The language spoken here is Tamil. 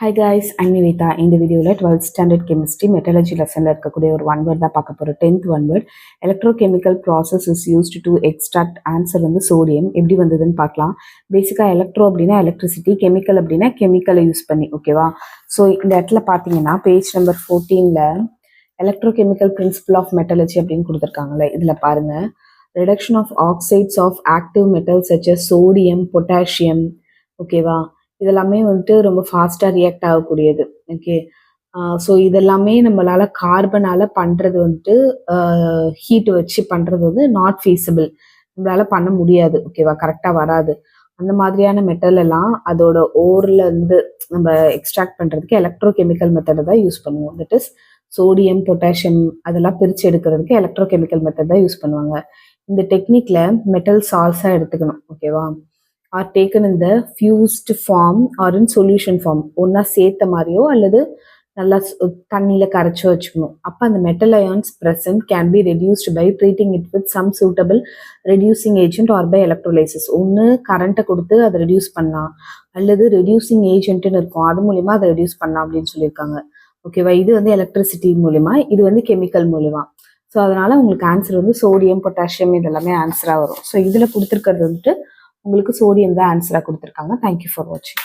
Hi guys, I'm Nivita. இந்த வீடியோவில் 12th ஸ்டாண்டர்ட் கெமிஸ்ட்ரி மெட்டலர்ஜி லெசனில் இருக்கக்கூடிய ஒரு ஒன் வேர்ட் தான் பார்க்க போகிறோம். 10th one word electrochemical process is used to extract answer வந்து சோடியம். எப்படி வந்ததுன்னு பார்க்கலாம். பேசிக்காக எலக்ட்ரோ அப்படின்னா எலக்ட்ரிசிட்டி, கெமிக்கல் அப்படின்னா கெமிக்கலை யூஸ் பண்ணி, ஓகேவா? ஸோ இந்த இடத்துல பார்த்தீங்கன்னா பேஜ் நம்பர் 14ல் எலக்ட்ரோகெமிக்கல் பிரின்சிபல் ஆஃப் மெட்டலர்ஜி அப்படின்னு கொடுத்துருக்காங்கல்ல, இதில் பாருங்கள். Reduction of oxides of active metals such as sodium, potassium, ஓகேவா? இதெல்லாமே வந்துட்டு ரொம்ப ஃபாஸ்ட்டாக ரியாக்ட் ஆகக்கூடியது. ஓகே, ஸோ இதெல்லாமே நம்மளால் கார்பனால் பண்ணுறது வந்துட்டு ஹீட் வச்சு பண்ணுறது வந்து நாட் ஃபீஸிபிள், நம்மளால் பண்ண முடியாது, ஓகேவா? கரெக்டாக வராது. அந்த மாதிரியான மெட்டல் எல்லாம் அதோட ஓரில் இருந்து நம்ம எக்ஸ்ட்ராக்ட் பண்ணுறதுக்கு எலக்ட்ரோகெமிக்கல் மெத்தடை தான் யூஸ் பண்ணுவோம். தட் இஸ் சோடியம், பொட்டாசியம் அதெல்லாம் பிரித்து எடுக்கிறதுக்கு எலக்ட்ரோகெமிக்கல் மெத்தட் தான் யூஸ் பண்ணுவாங்க. இந்த டெக்னிக்கில் மெட்டல் சால்ஸாக எடுத்துக்கணும், ஓகேவா? Or taken in the fused form or in solution form, ஒன்றா சேர்த்த மாதிரியோ அல்லது நல்லா தண்ணியில் கரைச்சோ வச்சுக்கணும். அப்போ அந்த metal ions present can be reduced by treating it with some suitable reducing agent or by electrolysis. ஒன்று கரண்ட்டை கொடுத்து அதை ரெடியூஸ் பண்ணலாம், அல்லது ரெடியூசிங் ஏஜென்ட்டுன்னு இருக்கும், அது மூலிமா அதை ரெடியூஸ் பண்ணலாம் அப்படின்னு சொல்லியிருக்காங்க, ஓகேவா? இது வந்து எலக்ட்ரிசிட்டி மூலிமா, இது வந்து கெமிக்கல் மூலிமா. ஸோ அதனால் உங்களுக்கு ஆன்சர் வந்து சோடியம், பொட்டாசியம் இதெல்லாமே ஆன்சராக வரும். ஸோ இதில் கொடுத்துருக்கிறது வந்துட்டு உங்களுக்கு சோடியம் தான் ஆன்சராக கொடுத்துருக்காங்க. தேங்க்யூ ஃபார் வாட்சிங்.